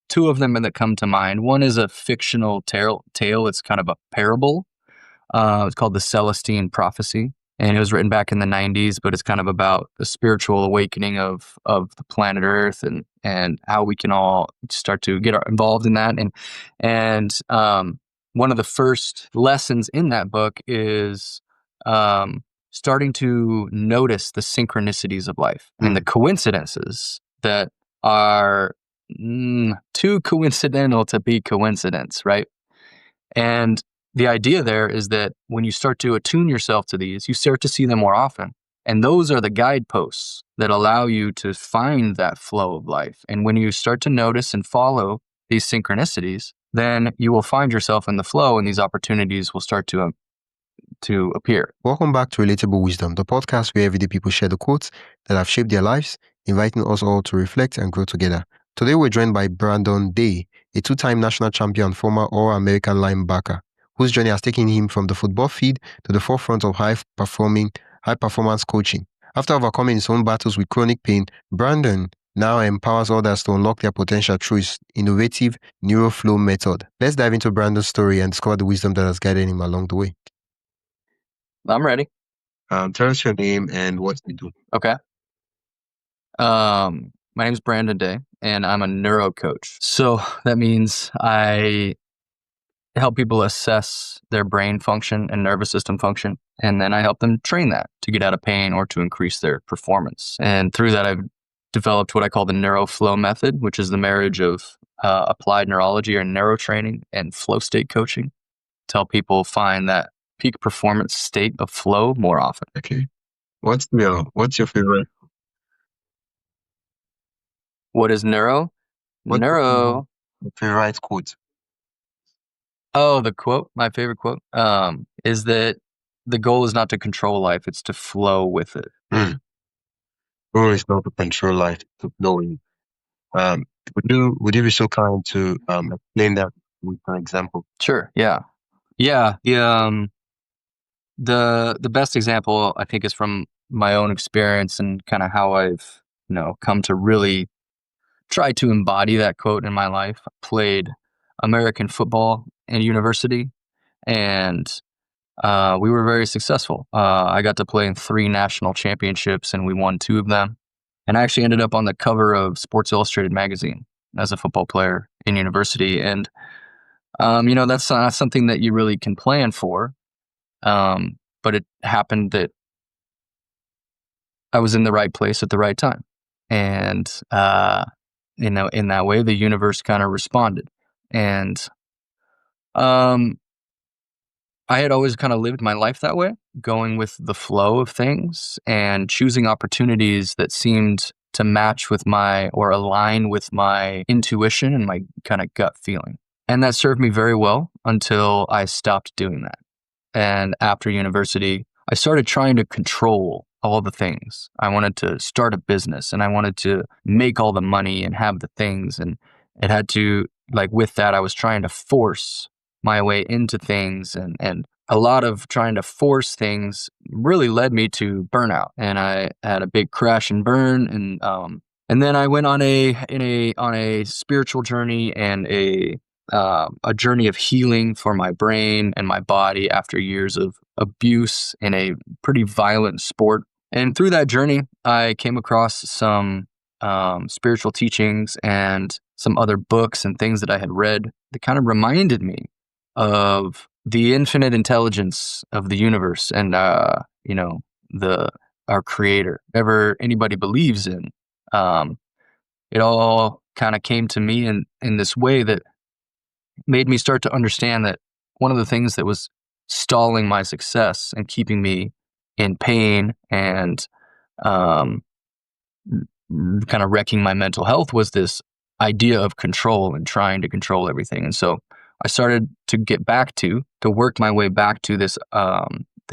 two of them that come to mind. One is a fictional tale. It's kind of a parable. It's called the Celestine prophecy. And it was written back in the 90s, but it's kind of about the spiritual awakening of the planet Earth and how we can all start to get involved in that. And one of the first lessons in that book is starting to notice the synchronicities of life and the coincidences that are too coincidental to be coincidence, right? And the idea there is that when you start to attune yourself to these, you start to see them more often. And those are the guideposts that allow you to find that flow of life. And when you start to notice and follow these synchronicities, then you will find yourself in the flow and these opportunities will start to appear. Welcome back to Relatable Wisdom, the podcast where everyday people share the quotes that have shaped their lives, inviting us all to reflect and grow together. Today we're joined by Brandon Day, a two-time national champion, former All-American linebacker, whose journey has taken him from the football field to the forefront of high-performance coaching. After overcoming his own battles with chronic pain, Brandon now empowers others to unlock their potential through his innovative neuroflow method. Let's dive into Brandon's story and discover the wisdom that has guided him along the way. I'm ready. Tell us your name and what you do. Okay. My name is Brandon Day, and I'm a neuro coach. So that means I help people assess their brain function and nervous system function, and then I help them train that to get out of pain or to increase their performance. And through that, I've developed what I call the neuroflow method, which is the marriage of applied neurology or neurotraining and flow state coaching to help people find that peak performance state of flow more often. Okay. What's your favorite? What is neuro? What's Neuro. your favorite quote? Oh, the quote, my favorite quote, is that the goal is not to control life, it's to flow with it. Goal is not to control life, to flow in. Would you be so kind to explain that with an example? Sure. Yeah. The best example I think is from my own experience and kind of how I've come to really try to embody that quote in my life. I played American football in university, and we were very successful. I got to play in 3 national championships, and we won 2 of them. And I actually ended up on the cover of Sports Illustrated magazine as a football player in university. And that's not something that you really can plan for. But it happened that I was in the right place at the right time. And, in that way, the universe kind of responded. And I had always kind of lived my life that way, going with the flow of things and choosing opportunities that seemed to match with or align with my intuition and my kind of gut feeling. And that served me very well until I stopped doing that. And after university, I started trying to control all the things. I wanted to start a business and I wanted to make all the money and have the things. And it had to, with that, I was trying to force my way into things. And a lot of trying to force things really led me to burnout. And I had a big crash and burn. And then I went on a spiritual journey and a journey of healing for my brain and my body after years of abuse in a pretty violent sport. And through that journey, I came across some spiritual teachings and some other books and things that I had read that kind of reminded me of the infinite intelligence of the universe and our creator, whatever anybody believes in. It all kind of came to me in this way that made me start to understand that one of the things that was stalling my success and keeping me in pain and kind of wrecking my mental health was this idea of control and trying to control everything. And so I started to get back to work my way back to this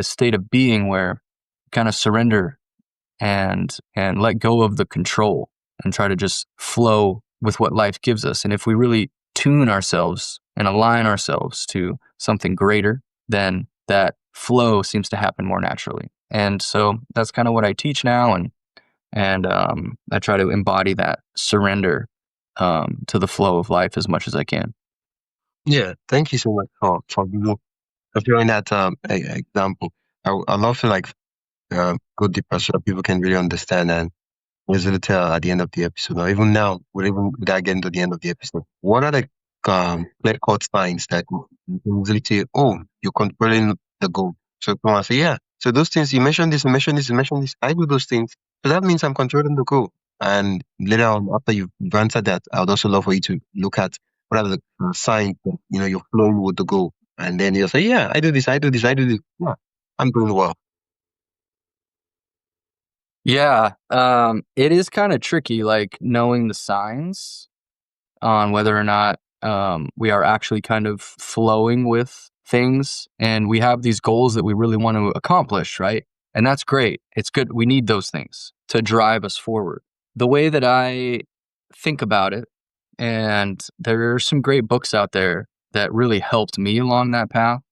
state of being where kind of surrender and let go of the control and try to just flow with what life gives us. And if we really tune ourselves and align ourselves to something greater, then that flow seems to happen more naturally. And so that's kind of what I teach now, and I try to embody that surrender to the flow of life as much as I can. Yeah, thank you so much for showing that example. I love to like go deeper so that people can really understand and easily tell at the end of the episode, or even now, without getting to the end of the episode. What are the clear cut signs that you can easily say, oh, you're controlling the goal? So someone say, yeah. So those things you mentioned this, you mentioned this, you mentioned this. I do those things. So that means I'm controlling the goal. And later on, after you've answered that, I would also love for you to look at what are the signs that you're flowing with the goal. And then you'll say, yeah, I do this, I do this, I do this. Yeah, I'm doing well. Yeah, it is kind of tricky, like knowing the signs on whether or not we are actually kind of flowing with things, and we have these goals that we really want to accomplish, right? And that's great. It's good. We need those things to drive us forward. The way that I think about it, and there are some great books out there that really helped me along that path.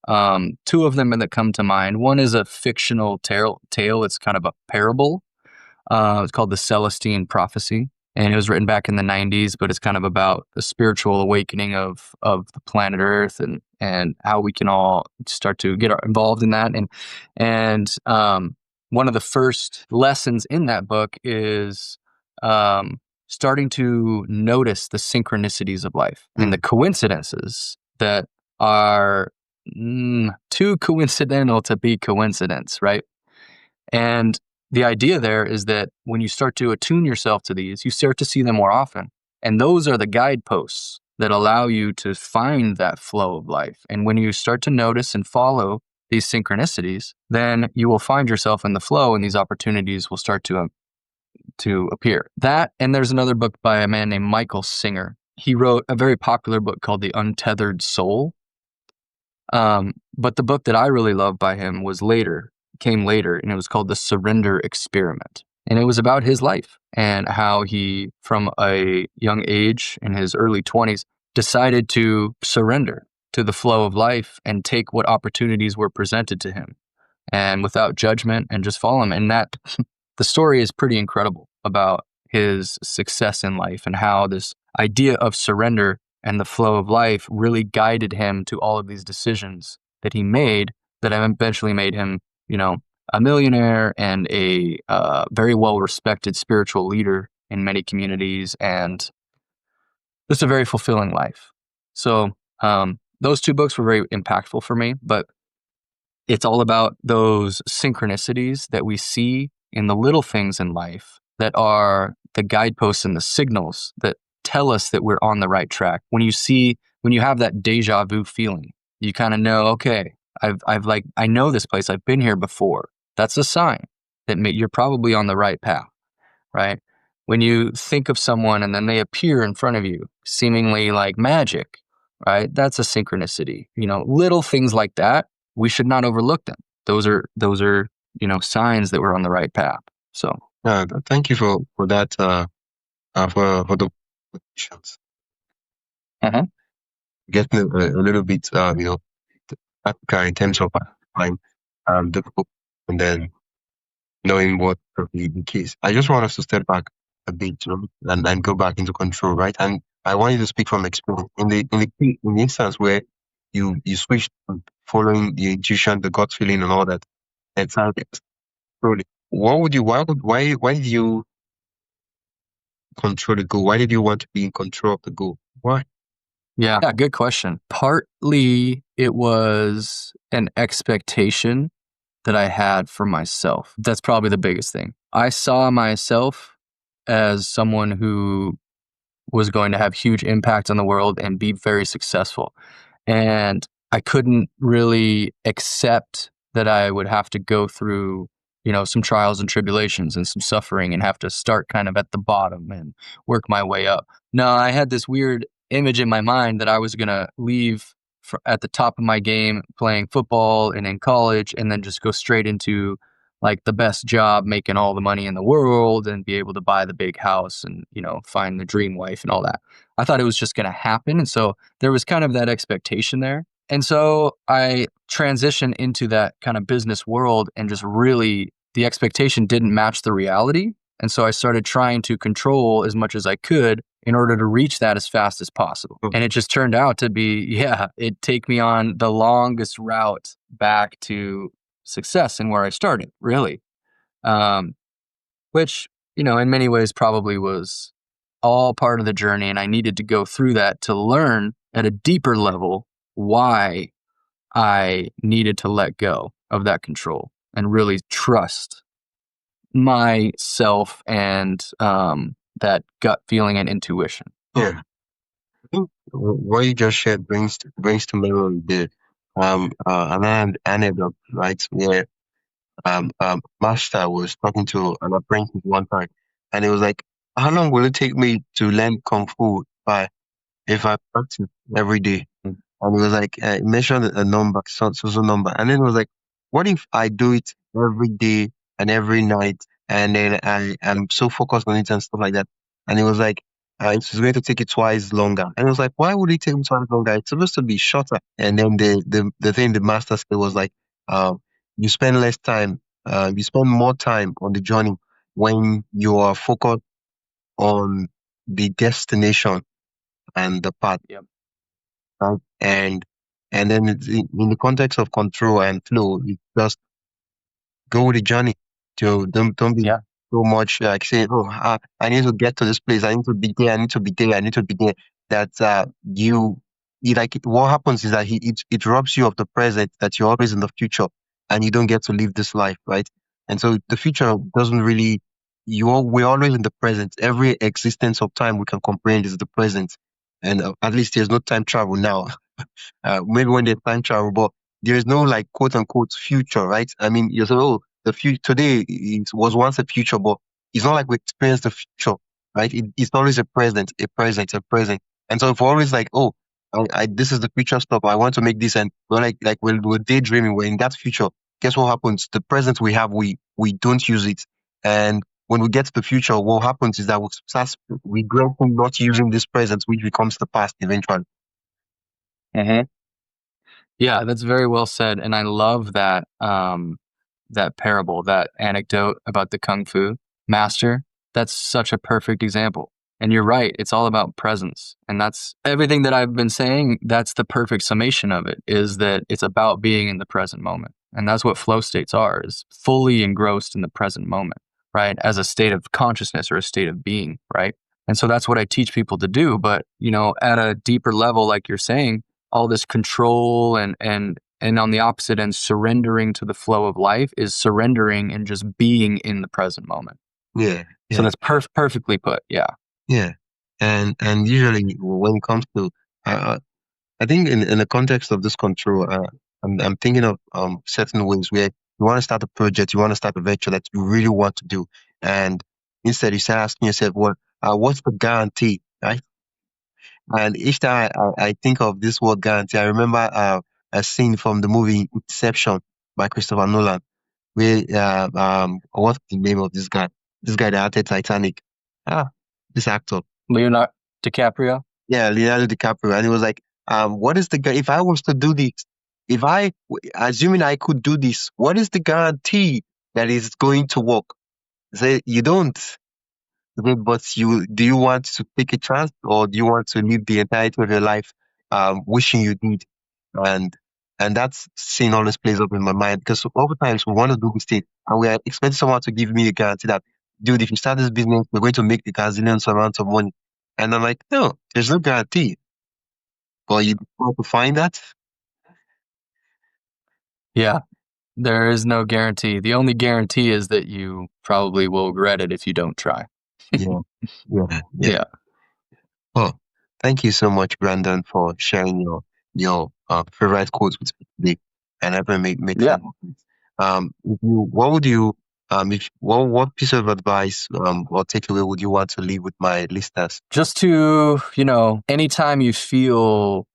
Two of them that come to mind. One is a fictional tale. It's kind of a parable. It's called the Celestine prophecy, and it was written back in the 90s, but it's kind of about the spiritual awakening of the planet Earth, and how we can all start to get involved in that. And one of the first lessons in that book is starting to notice the synchronicities of life and the coincidences that are too coincidental to be coincidence, right? And the idea there is that when you start to attune yourself to these, you start to see them more often. And those are the guideposts that allow you to find that flow of life. And when you start to notice and follow these synchronicities, then you will find yourself in the flow, and these opportunities will start to appear. That, and there's another book by a man named Michael Singer. He wrote a very popular book called The Untethered Soul. But the book that I really loved by him came later, and it was called The Surrender Experiment. And it was about his life and how he, from a young age in his early 20s, decided to surrender to the flow of life and take what opportunities were presented to him, and without judgment, and just follow him. And that the story is pretty incredible about his success in life and how this idea of surrender and the flow of life really guided him to all of these decisions that he made that eventually made him, a millionaire and a very well-respected spiritual leader in many communities, and just a very fulfilling life. So those two books were very impactful for me, but it's all about those synchronicities that we see in the little things in life that are the guideposts and the signals that tell us that we're on the right track. When you have that deja vu feeling, you kind of know, okay, I know this place. I've been here before. That's a sign that you're probably on the right path, right? When you think of someone and then they appear in front of you, seemingly like magic, right? That's a synchronicity. Little things like that, we should not overlook them. Those are signs that we're on the right path. So thank you for that for the questions. Getting a little bit practical in terms of time difficult, and then knowing what probably the case. I just want us to step back a bit, and go back into control, right? And I want you to speak from experience. In the instance where you switched from following the intuition, the gut feeling, and all that, and started slowly. Why did you control the goal? Why did you want to be in control of the goal? Why? Yeah, good question. Partly it was an expectation that I had for myself. That's probably the biggest thing. I saw myself as someone who was going to have huge impact on the world and be very successful. And I couldn't really accept that I would have to go through, some trials and tribulations and some suffering and have to start kind of at the bottom and work my way up. No, I had this weird image in my mind that I was going to leave at the top of my game playing football and in college, and then just go straight into like the best job, making all the money in the world, and be able to buy the big house and, find the dream wife and all that. I thought it was just going to happen. And so there was kind of that expectation there. And so I transitioned into that kind of business world, and just really the expectation didn't match the reality. And so I started trying to control as much as I could in order to reach that as fast as possible. And it just turned out to be, it take me on the longest route back to success and where I started, really. Which, in many ways probably was all part of the journey. And I needed to go through that to learn at a deeper level why I needed to let go of that control and really trust myself and that gut feeling and intuition. Yeah. I think what you just shared brings to memory the an anecdote, right? Where master was talking to an apprentice one time, and it was like, "How long will it take me to learn kung fu if I practice every day?" And it was like, it mentioned a number, so number. And then it was like, what if I do it every day and every night? And then I am so focused on it and stuff like that. And it was like, it's going to take it twice longer. And it was like, why would it take me twice longer? It's supposed to be shorter. And then the thing the master said was like, um, you spend less time, you spend more time on the journey when you are focused on the destination and the path. Yep. Right? And then it's in the context of control and flow, you just go with the journey. To don't be Yeah. so much like saying, "Oh, I need to get to this place. I need to be there. I need to be there. I need to be there." That what happens is that it robs you of the present. That you're always in the future, and you don't get to live this life, right? And so the future doesn't really. We're always in the present. Every existence of time we can comprehend is the present, and at least there's no time travel now. Maybe when there's time travel, but there is no like quote unquote future, right? I mean, you say, oh, the future today it was once a future, but it's not like we experience the future, right? It's always a present, a present, a present. And so if we're always like, oh, this is the future stuff, I want to make this, and we're daydreaming, we're in that future. Guess what happens? The present we have, we don't use it, and when we get to the future, what happens is that we start regretting not using this present, which becomes the past eventually. Yeah, that's very well said. And I love that parable, that anecdote about the Kung Fu master. That's such a perfect example. And you're right, it's all about presence. And that's everything that I've been saying. That's the perfect summation of it, is that it's about being in the present moment. And that's what flow states are, is fully engrossed in the present moment, right? As a state of consciousness or a state of being, right? And so that's what I teach people to do. But, at a deeper level, like you're saying, all this control and on the opposite end, surrendering to the flow of life is surrendering and just being in the present moment. Yeah. So that's perfectly put. Yeah. Yeah. And usually when it comes to, I think in the context of this control, I'm thinking of certain ways where you want to start a project, you want to start a venture that you really want to do, and instead you start asking yourself, what's the guarantee, right? And each time I think of this word guarantee, I remember a scene from the movie Inception by Christopher Nolan, where what's the name of this guy? This guy that acted Titanic. This actor. Leonardo DiCaprio. Yeah, Leonardo DiCaprio. And it was like, what is if I was to do this, assuming I could do this, what is the guarantee that it's going to work? Say, you don't. But do you want to take a chance, or do you want to live the entirety of your life, wishing you did? And that scene always plays up in my mind, because oftentimes we want to do this thing and we are expecting someone to give me a guarantee that, dude, if you start this business, we're going to make the gazillions amounts of money. And I'm like, no, there's no guarantee. But you want to find that? Yeah. There is no guarantee. The only guarantee is that you probably will regret it if you don't try. Yeah. Yeah. Yeah. Oh, thank you so much, Brandon, for sharing your favorite quotes with me today, and helping me make Yeah. sense. What would you if what piece of advice or takeaway would you want to leave with my listeners? Just to, anytime you feel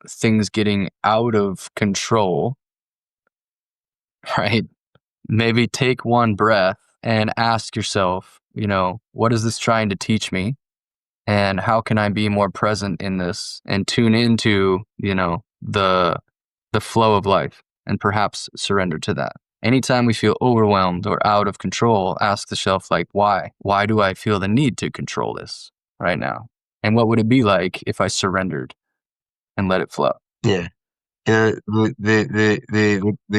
things getting out of control, right? Maybe take one breath and ask yourself, what is this trying to teach me? And how can I be more present in this and tune into, the flow of life and perhaps surrender to that. Anytime we feel overwhelmed or out of control, ask the self, like, why? Why do I feel the need to control this right now? And what would it be like if I surrendered and let it flow? Yeah. The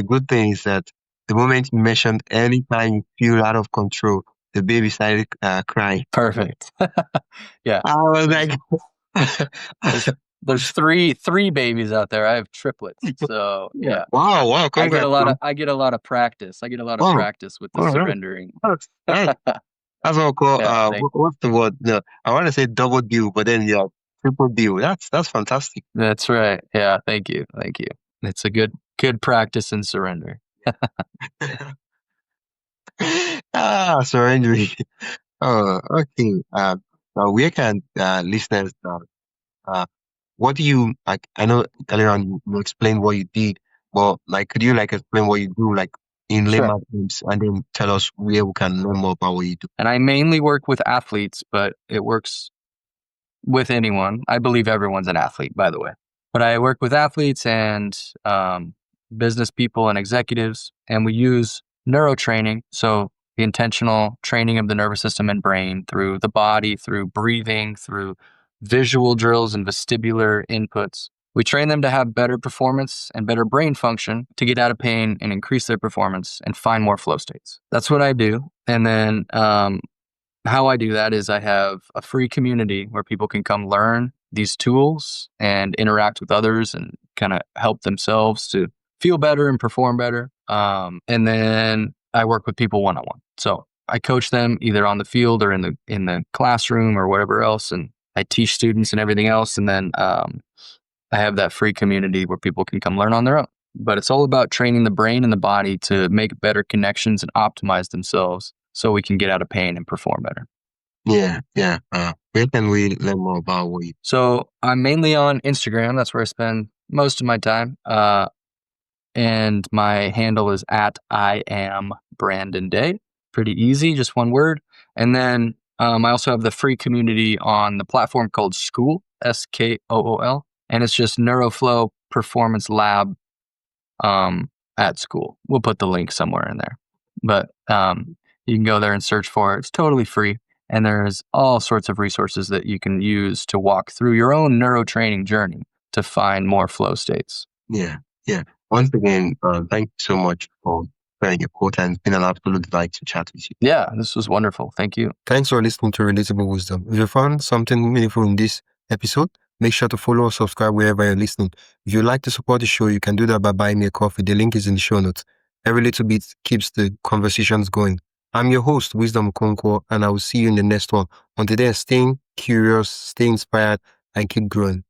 good thing is that the moment you mentioned anytime you feel out of control, the baby started crying. Perfect. Yeah. I was like, There's three babies out there. I have triplets. So yeah. Wow, congrats. I get a lot of practice. I get a lot of Wow. practice with the All right. surrendering. That's what I call Yeah, what's the word? No, I want to say double deal, but then yeah, triple deal. That's fantastic. that's right. Yeah, thank you. It's a good practice in surrender. Surrendering. Oh, okay. Now where can listeners uh what do you like? I know earlier on you explained what you did, but like, could you like explain what you do, like in Sure. layman terms, and then tell us where we can learn more about what you do? And I mainly work with athletes, but it works with anyone. I believe everyone's an athlete, by the way. But I work with athletes and business people and executives, and we use neurotraining. So the intentional training of the nervous system and brain through the body, through breathing, through visual drills and vestibular inputs. We train them to have better performance and better brain function to get out of pain and increase their performance and find more flow states. That's what I do. And then how I do that is I have a free community where people can come learn these tools and interact with others and kind of help themselves to feel better and perform better. And then I work with people one-on-one. So I coach them either on the field or in the classroom or whatever else, and I teach students and everything else. And then I have that free community where people can come learn on their own. But it's all about training the brain and the body to make better connections and optimize themselves so we can get out of pain and perform better. Yeah. Where can we learn more about what you? So I'm mainly on Instagram. That's where I spend most of my time. And my handle is at I am Brandon Day. Pretty easy, just one word. And then I also have the free community on the platform called School, Skool, and it's just Neuroflow Performance Lab at School. We'll put the link somewhere in there, but you can go there and search for it. It's totally free, and there's all sorts of resources that you can use to walk through your own neurotraining journey to find more flow states. Yeah. Once again, thank you so much for sharing your quote, and it's been an absolute delight to chat with you. Yeah, this was wonderful. Thank you. Thanks for listening to Relatable Wisdom. If you found something meaningful in this episode, make sure to follow or subscribe wherever you're listening. If you'd like to support the show, you can do that by buying me a coffee. The link is in the show notes. Every little bit keeps the conversations going. I'm your host, Wisdom Okonkwo, and I will see you in the next one. Until then, stay curious, stay inspired, and keep growing.